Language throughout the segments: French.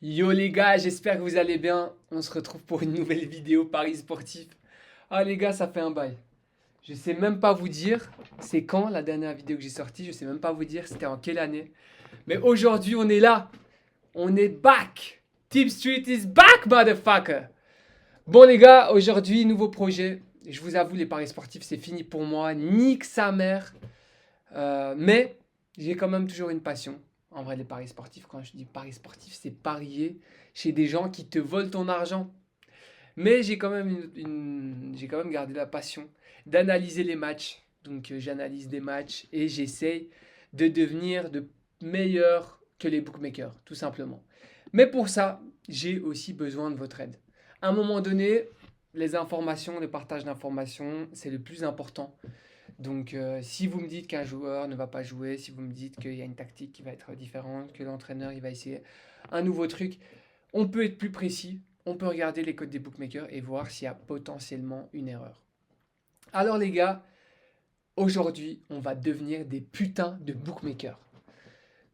Yo les gars, j'espère que vous allez bien. On se retrouve pour une nouvelle vidéo Paris Sportif. Ah les gars, ça fait un bail. Je sais même pas vous dire c'est quand la dernière vidéo que j'ai sortie. Je sais même pas vous dire c'était en quelle année. Mais aujourd'hui, on est là. On est back. Team Street is back, motherfucker. Bon les gars, aujourd'hui, nouveau projet. Je vous avoue, les paris sportifs, c'est fini pour moi. Nique sa mère. Mais j'ai quand même toujours une passion. En vrai, les paris sportifs, quand je dis paris sportifs, c'est parier chez des gens qui te volent ton argent. Mais j'ai quand même, j'ai quand même gardé la passion d'analyser les matchs. Donc j'analyse des matchs et j'essaye de devenir de meilleur que les bookmakers, tout simplement. Mais pour ça, j'ai aussi besoin de votre aide. À un moment donné, les informations, le partage d'informations, c'est le plus important. Donc, si vous me dites qu'un joueur ne va pas jouer, si vous me dites qu'il y a une tactique qui va être différente, que l'entraîneur il va essayer un nouveau truc, on peut être plus précis, on peut regarder les codes des bookmakers et voir s'il y a potentiellement une erreur. Alors les gars, aujourd'hui, on va devenir des putains de bookmakers.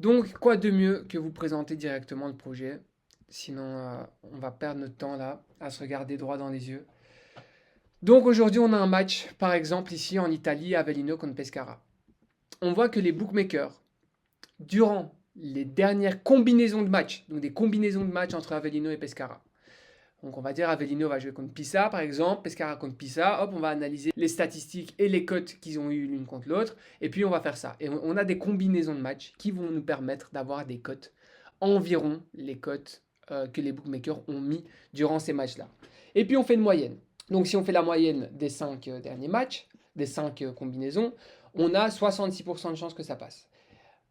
Donc, quoi de mieux que vous présenter directement le projet. Sinon, on va perdre notre temps là à se regarder droit dans les yeux. Donc aujourd'hui, on a un match, par exemple ici en Italie, Avellino contre Pescara. On voit que les bookmakers, durant les dernières combinaisons de matchs, donc des combinaisons de matchs entre Avellino et Pescara. Donc on va dire Avellino va jouer contre Pisa par exemple, Pescara contre Pisa, hop, on va analyser les statistiques et les cotes qu'ils ont eu l'une contre l'autre, et puis on va faire ça. Et on a des combinaisons de matchs qui vont nous permettre d'avoir des cotes environ les cotes que les bookmakers ont mis durant ces matchs-là. Et puis on fait une moyenne. Donc si on fait la moyenne des 5 derniers matchs, des 5 combinaisons, on a 66% de chances que ça passe.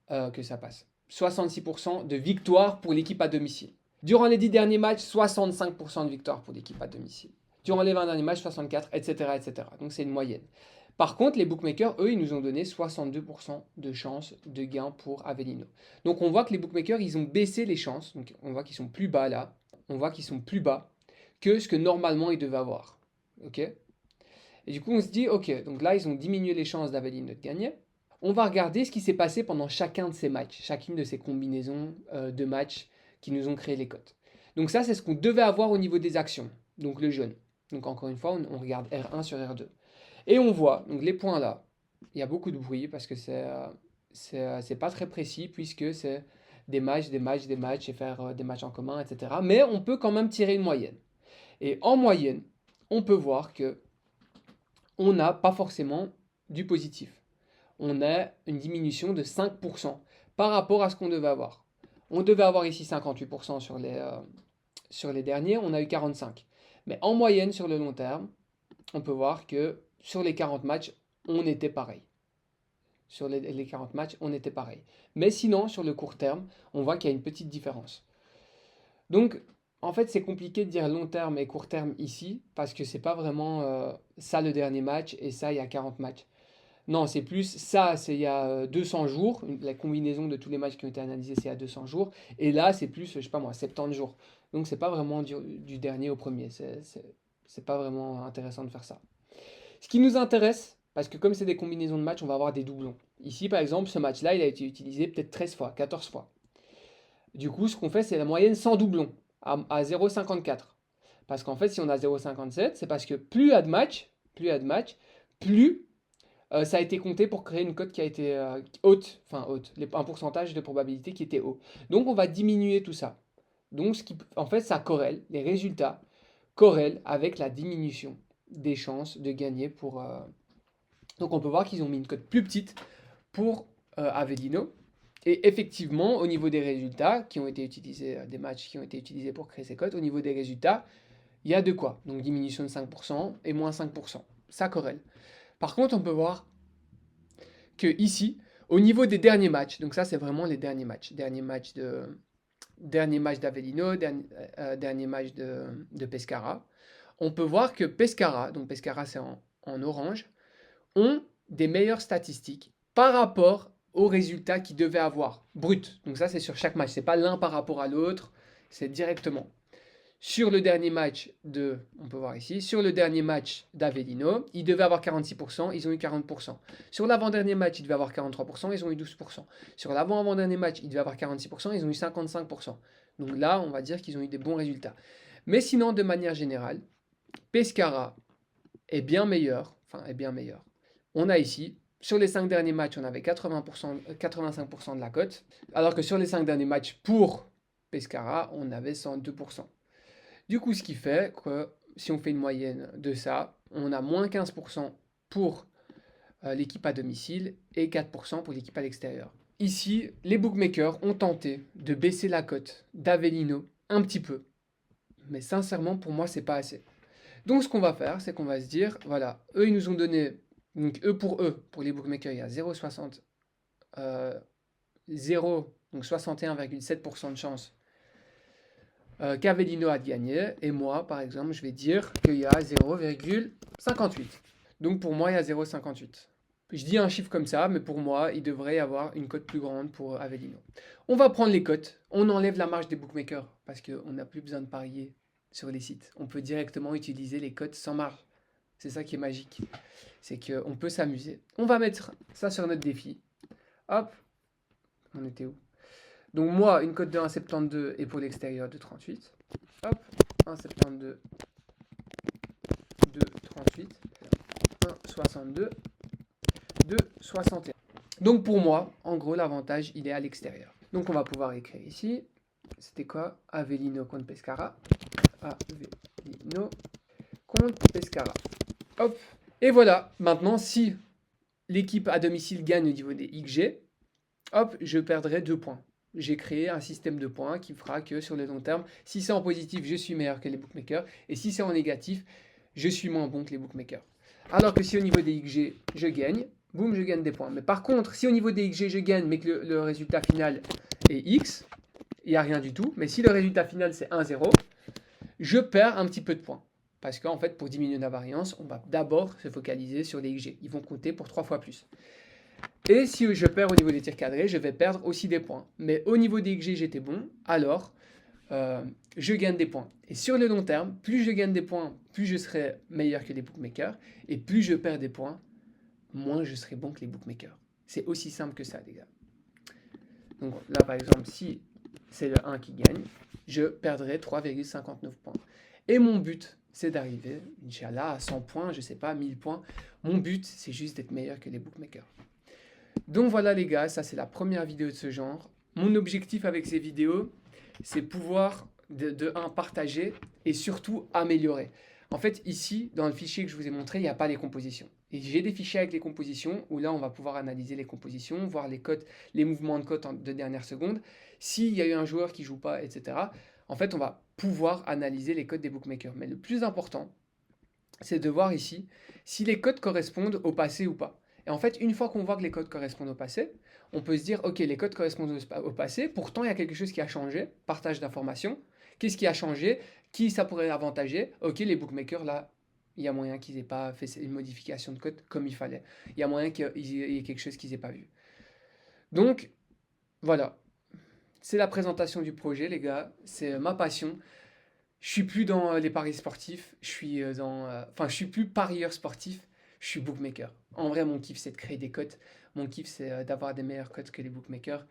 66% de victoire pour l'équipe à domicile. Durant les 10 derniers matchs, 65% de victoire pour l'équipe à domicile. Durant les 20 derniers matchs, 64, etc., etc. Donc c'est une moyenne. Par contre, les bookmakers, eux, ils nous ont donné 62% de chances de gain pour Avellino. Donc on voit que les bookmakers, ils ont baissé les chances. Donc on voit qu'ils sont plus bas là. On voit qu'ils sont plus bas que ce que normalement ils devaient avoir. Ok. Et du coup, on se dit, ok, donc là, ils ont diminué les chances d'Avellino de gagner. On va regarder ce qui s'est passé pendant chacun de ces matchs, chacune de ces combinaisons de matchs qui nous ont créé les cotes. Donc ça, c'est ce qu'on devait avoir au niveau des actions, donc le jaune. Donc encore une fois, on regarde R1 sur R2. Et on voit, donc les points là, il y a beaucoup de bruit parce que c'est pas très précis puisque c'est des matchs, des matchs, des matchs et faire des matchs en commun, etc. Mais on peut quand même tirer une moyenne. Et en moyenne, on peut voir que on n'a pas forcément du positif. On a une diminution de 5% par rapport à ce qu'on devait avoir. On devait avoir ici 58% sur les derniers, on a eu 45%. Mais en moyenne, sur le long terme, on peut voir que sur les 40 matchs, on était pareil. Sur les 40 matchs, on était pareil. Mais sinon, sur le court terme, on voit qu'il y a une petite différence. Donc, en fait, c'est compliqué de dire long terme et court terme ici, parce que c'est pas vraiment ça le dernier match et ça il y a 40 matchs. Non, c'est plus ça, c'est il y a 200 jours, la combinaison de tous les matchs qui ont été analysés, c'est il y a 200 jours. Et là, c'est plus, je sais pas moi, 70 jours. Donc, c'est pas vraiment du dernier au premier. C'est pas vraiment intéressant de faire ça. Ce qui nous intéresse, parce que comme c'est des combinaisons de matchs, on va avoir des doublons. Ici, par exemple, ce match-là, il a été utilisé peut-être 13 fois, 14 fois. Du coup, ce qu'on fait, c'est la moyenne sans doublon, à 0,54. Parce qu'en fait, si on a 0,57, c'est parce que plus il y a de matchs, plus ça a été compté pour créer une cote qui a été haute, enfin haute, un pourcentage de probabilité qui était haut. Donc on va diminuer tout ça. Donc en fait, ça corrèle, les résultats corrèlent avec la diminution des chances de gagner pour. Donc on peut voir qu'ils ont mis une cote plus petite pour Avellino. Et effectivement, au niveau des résultats qui ont été utilisés, des matchs qui ont été utilisés pour créer ces cotes, au niveau des résultats, il y a de quoi. Donc diminution de 5% et moins 5%. Ça corrèle. Par contre, on peut voir que ici, au niveau des derniers matchs, donc ça c'est vraiment les dernier match d'Avellino, dernier match de Pescara, on peut voir que Pescara, donc Pescara c'est en orange, ont des meilleures statistiques par rapport aux résultats qu'ils devaient avoir, brut. Donc ça c'est sur chaque match, c'est pas l'un par rapport à l'autre, c'est directement. Sur le dernier match on peut voir ici, sur le dernier match d'Avellino, ils devaient avoir 46%, ils ont eu 40%. Sur l'avant-dernier match, ils devaient avoir 43%, ils ont eu 12%. Sur l'avant-avant-dernier match, ils devaient avoir 46%, ils ont eu 55%. Donc là, on va dire qu'ils ont eu des bons résultats. Mais sinon, de manière générale, Pescara est bien meilleur. Enfin, est bien meilleur. On a ici, sur les 5 derniers matchs, on avait 80%, 85% de la cote. Alors que sur les 5 derniers matchs pour Pescara, on avait 102%. Du coup, ce qui fait que si on fait une moyenne de ça, on a moins 15% pour l'équipe à domicile et 4% pour l'équipe à l'extérieur. Ici, les bookmakers ont tenté de baisser la cote d'Avellino un petit peu. Mais sincèrement, pour moi, c'est pas assez. Donc, ce qu'on va faire, c'est qu'on va se dire, voilà, eux, ils nous ont donné, donc pour les bookmakers, il y a 0,60, 0, donc 61,7% de chance qu'Avellino a gagné. Et moi, par exemple, je vais dire qu'il y a 0,58. Donc, pour moi, il y a 0,58. Je dis un chiffre comme ça, mais pour moi, il devrait y avoir une cote plus grande pour Avellino. On va prendre les cotes, on enlève la marge des bookmakers, parce qu'on n'a plus besoin de parier sur les sites. On peut directement utiliser les cotes sans marge. C'est ça qui est magique. C'est qu'on peut s'amuser. On va mettre ça sur notre défi. Hop, on était où? Donc moi, une cote de 1,72 et pour l'extérieur de 38. Hop, 1,72, 2,38, 1,62. De 61. Donc pour moi, en gros, l'avantage, il est à l'extérieur. Donc on va pouvoir écrire ici. C'était quoi? Avellino contre Pescara. Avellino contre Pescara. Hop. Et voilà. Maintenant, si l'équipe à domicile gagne au niveau des XG, hop, je perdrai 2 points. J'ai créé un système de points qui fera que sur le long terme, si c'est en positif, je suis meilleur que les bookmakers. Et si c'est en négatif, je suis moins bon que les bookmakers. Alors que si au niveau des XG, je gagne, boum, je gagne des points. Mais par contre, si au niveau des XG, je gagne, mais que le résultat final est X, il n'y a rien du tout. Mais si le résultat final, c'est 1-0, je perds un petit peu de points. Parce qu'en fait, pour diminuer la variance, on va d'abord se focaliser sur les XG. Ils vont compter pour 3 fois plus. Et si je perds au niveau des tirs cadrés, je vais perdre aussi des points. Mais au niveau des XG, j'étais bon, alors je gagne des points. Et sur le long terme, plus je gagne des points, plus je serai meilleur que les bookmakers. Et plus je perds des points, moins je serai bon que les bookmakers. C'est aussi simple que ça, les gars. Donc là, par exemple, si c'est le 1 qui gagne, je perdrai 3,59 points. Et mon but, c'est d'arriver, Inch'Allah, à 100 points, je sais pas, 1000 points. Mon but, c'est juste d'être meilleur que les bookmakers. Donc voilà les gars, ça c'est la première vidéo de ce genre. Mon objectif avec ces vidéos, c'est pouvoir de partager et surtout améliorer. En fait, ici, dans le fichier que je vous ai montré, il n'y a pas les compositions. Et j'ai des fichiers avec les compositions où là, on va pouvoir analyser les compositions, voir les cotes, les mouvements de cotes de dernière seconde. S'il y a eu un joueur qui ne joue pas, etc. En fait, on va pouvoir analyser les cotes des bookmakers. Mais le plus important, c'est de voir ici si les cotes correspondent au passé ou pas. Et en fait, une fois qu'on voit que les codes correspondent au passé, on peut se dire, ok, les codes correspondent au passé, pourtant il y a quelque chose qui a changé, partage d'informations, qu'est-ce qui a changé, qui ça pourrait avantager, ok, les bookmakers, là, il y a moyen qu'ils n'aient pas fait une modification de code comme il fallait. Il y a moyen qu'il y ait quelque chose qu'ils n'aient pas vu. Donc, voilà. C'est la présentation du projet, les gars. C'est ma passion. Je suis plus dans les paris sportifs. Je suis je suis plus parieur sportif. Je suis bookmaker. En vrai, mon kiff, c'est de créer des cotes. Mon kiff, c'est d'avoir des meilleures cotes que les bookmakers.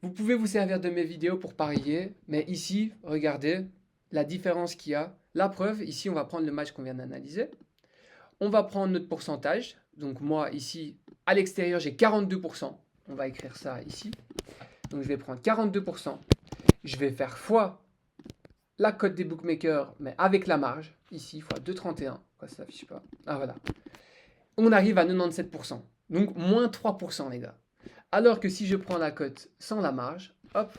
Vous pouvez vous servir de mes vidéos pour parier, mais ici, regardez la différence qu'il y a. La preuve, ici, on va prendre le match qu'on vient d'analyser. On va prendre notre pourcentage. Donc moi, ici, à l'extérieur, j'ai 42%. On va écrire ça ici. Donc je vais prendre 42%. Je vais faire fois la cote des bookmakers, mais avec la marge. Ici, fois 2,31. Pourquoi ça s'affiche pas? Ah voilà. On arrive à 97%. Donc moins 3%, les gars. Alors que si je prends la cote sans la marge, hop,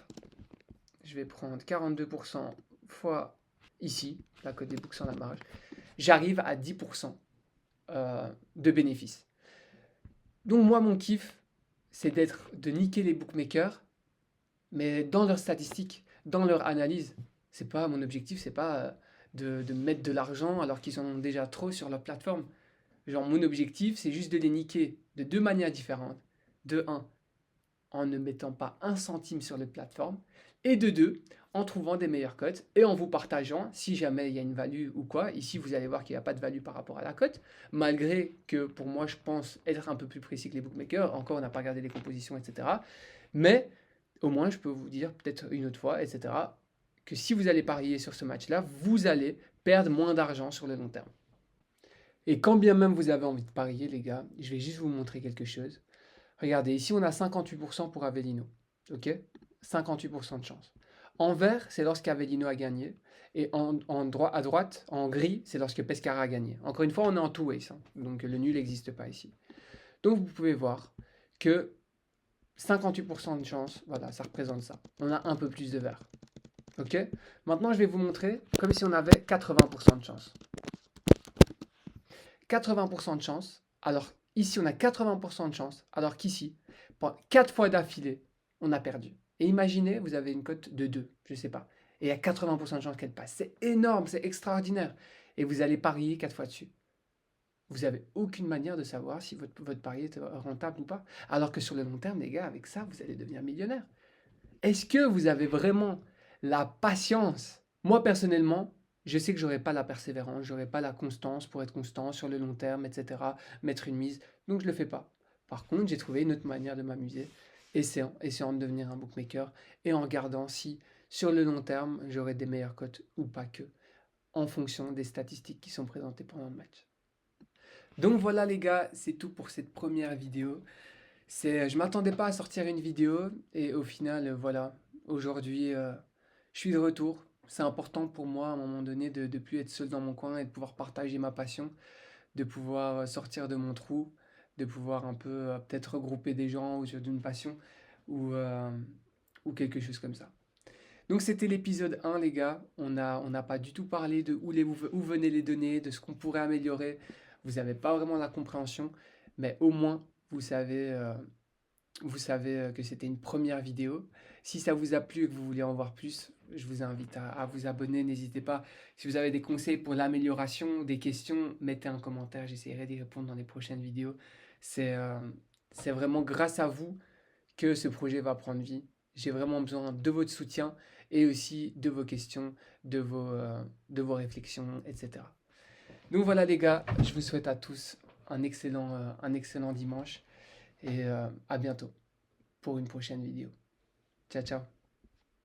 je vais prendre 42% fois ici, la cote des books sans la marge, j'arrive à 10% de bénéfices. Donc moi, mon kiff, c'est de niquer les bookmakers, mais dans leurs statistiques, dans leur analyse. C'est pas mon objectif, c'est pas de mettre de l'argent alors qu'ils en ont déjà trop sur leur plateforme. Genre, mon objectif, c'est juste de les niquer de 2 manières différentes. De 1, en ne mettant pas 1 centime sur les plateformes. Et de 2, en trouvant des meilleures cotes et en vous partageant si jamais il y a une value ou quoi. Ici, vous allez voir qu'il n'y a pas de value par rapport à la cote, malgré que pour moi, je pense être un peu plus précis que les bookmakers. Encore, on n'a pas regardé les compositions, etc. Mais au moins, je peux vous dire peut-être une autre fois, etc. que si vous allez parier sur ce match-là, vous allez perdre moins d'argent sur le long terme. Et quand bien même vous avez envie de parier, les gars, je vais juste vous montrer quelque chose. Regardez, ici on a 58% pour Avellino. Ok? 58% de chance. En vert, c'est lorsque Avellino a gagné. Et à droite, en gris, c'est lorsque Pescara a gagné. Encore une fois, on est en two-ways, hein, donc le nul n'existe pas ici. Donc vous pouvez voir que 58% de chance, voilà, ça représente ça. On a un peu plus de vert. Ok? Maintenant, je vais vous montrer comme si on avait 80% de chance. 80% de chance, alors ici on a 80% de chance, alors qu'ici, 4 fois d'affilée, on a perdu. Et imaginez, vous avez une cote de 2, je ne sais pas, et il y a 80% de chance qu'elle passe. C'est énorme, c'est extraordinaire. Et vous allez parier 4 fois dessus. Vous n'avez aucune manière de savoir si votre pari est rentable ou pas. Alors que sur le long terme, les gars, avec ça, vous allez devenir millionnaire. Est-ce que vous avez vraiment la patience? Moi, personnellement, je sais que j'aurai pas la persévérance, j'aurai pas la constance pour être constant sur le long terme, etc., mettre une mise, donc je le fais pas. Par contre, j'ai trouvé une autre manière de m'amuser, essayant de devenir un bookmaker et en regardant si sur le long terme, j'aurai des meilleures cotes ou pas que, en fonction des statistiques qui sont présentées pendant le match. Donc voilà les gars, c'est tout pour cette première vidéo. Je m'attendais pas à sortir une vidéo et au final, voilà, aujourd'hui, je suis de retour. C'est important pour moi à un moment donné de ne plus être seul dans mon coin et de pouvoir partager ma passion, de pouvoir sortir de mon trou, de pouvoir un peu peut-être regrouper des gens autour d'une passion ou, euh, ou quelque chose comme ça. Donc c'était l'épisode 1 les gars, on n'a pas du tout parlé de où venaient les données, de ce qu'on pourrait améliorer. Vous n'avez pas vraiment la compréhension, mais au moins vous savez que c'était une première vidéo. Si ça vous a plu et que vous voulez en voir plus, je vous invite à vous abonner. N'hésitez pas. Si vous avez des conseils pour l'amélioration, des questions, mettez un commentaire. J'essaierai d'y répondre dans les prochaines vidéos. C'est euh, c'est vraiment grâce à vous que ce projet va prendre vie. J'ai vraiment besoin de votre soutien et aussi de vos questions, de vos réflexions, etc. Donc voilà les gars, je vous souhaite à tous un excellent dimanche et à bientôt pour une prochaine vidéo. Ciao ciao.